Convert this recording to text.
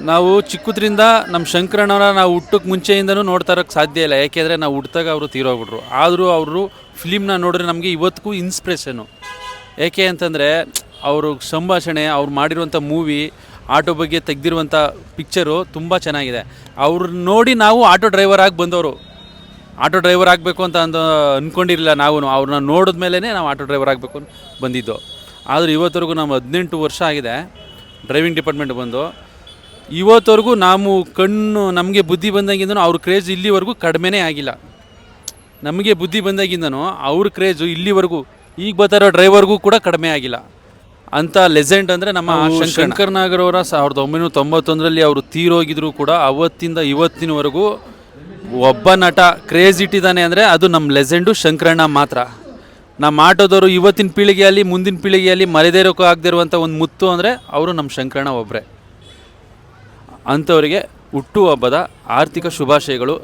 ನಾವು ಚಿಕ್ಕದ್ರಿಂದ ನಮ್ಮ ಶಂಕರಣ್ಣವರ ನಾವು ಹುಟ್ಟಕ್ಕೆ ಮುಂಚೆಯಿಂದನೂ ನೋಡ್ತಾ ಇರೋಕ್ಕೆ ಸಾಧ್ಯ ಇಲ್ಲ. ಯಾಕೆಂದರೆ ನಾವು ಹುಟ್ಟಿದಾಗ ಅವರು ತೀರೋಗ್ಬಿಟ್ರು. ಆದರೂ ಅವರು ಫಿಲಿಮ್ನ ನೋಡಿದ್ರೆ ನಮಗೆ ಇವತ್ತಿಗೂ ಇನ್ಸ್ಪಿರೇಷನು. ಏಕೆ ಅಂತಂದರೆ ಅವರು ಸಂಭಾಷಣೆ, ಅವ್ರು ಮಾಡಿರುವಂಥ ಮೂವಿ, ಆಟೋ ಬಗ್ಗೆ ತೆಗೆದಿರುವಂಥ ಪಿಕ್ಚರು ತುಂಬ ಚೆನ್ನಾಗಿದೆ. ಅವ್ರನ್ನ ನೋಡಿ ನಾವು ಆಟೋ ಡ್ರೈವರ್ ಆಗಿ ಬಂದವರು. ಆಟೋ ಡ್ರೈವರ್ ಆಗಬೇಕು ಅಂತ ಅಂದ್ಕೊಂಡಿರಲಿಲ್ಲ. ನಾವು ಅವ್ರನ್ನ ನೋಡಿದ ಮೇಲೇ ನಾವು ಆಟೋ ಡ್ರೈವರ್ ಆಗಬೇಕು ಅಂತ ಬಂದಿದ್ದು. ಆದರೆ ಇವತ್ತವರೆಗೂ ನಮ್ಮ 18 ವರ್ಷ ಆಗಿದೆ ಡ್ರೈವಿಂಗ್ ಡಿಪಾರ್ಟ್ಮೆಂಟ್ ಬಂದು. ಇವತ್ತವರೆಗೂ ನಮಗೆ ಬುದ್ಧಿ ಬಂದಾಗಿಂದನೂ ಅವ್ರ ಕ್ರೇಜ್ ಇಲ್ಲಿವರೆಗೂ ಕಡಿಮೆನೇ ಆಗಿಲ್ಲ. ನಮಗೆ ಬುದ್ಧಿ ಬಂದಾಗಿಂದನೂ ಅವ್ರ ಕ್ರೇಜು ಇಲ್ಲಿವರೆಗೂ ಈಗ ಬರ್ತಾರೋ ಡ್ರೈವರ್ಗೂ ಕೂಡ ಕಡಿಮೆ ಆಗಿಲ್ಲ. ಅಂಥ ಲೆಜೆಂಡ್ ಅಂದರೆ ನಮ್ಮ ಶಂಕರ್ ನಾಗರ್ ಅವರ 1991ರಲ್ಲಿ ಅವರು ತೀರೋಗಿದ್ರು ಕೂಡ ಅವತ್ತಿಂದ ಇವತ್ತಿನವರೆಗೂ ಒಬ್ಬ ನಟ ಕ್ರೇಜ್ ಇಟ್ಟಿದ್ದಾನೆ ಅಂದರೆ ಅದು ನಮ್ಮ ಲೆಜೆಂಡು ಶಂಕರಣ್ಣ ಮಾತ್ರ. ನಮ್ಮ ಆಟೋದವರು ಇವತ್ತಿನ ಪೀಳಿಗೆಯಲ್ಲಿ ಮುಂದಿನ ಪೀಳಿಗೆಯಲ್ಲಿ ಮರೆದೇರೋಕ್ಕೂ ಆಗದಿರುವಂಥ ಒಂದು ಮುತ್ತು ಅಂದರೆ ಅವರು ನಮ್ಮ ಶಂಕರಣ್ಣ ಒಬ್ಬರೇ. ಅಂಥವರಿಗೆ ಹುಟ್ಟುಹಬ್ಬದ ಆರ್ಥಿಕ ಶುಭಾಶಯಗಳು.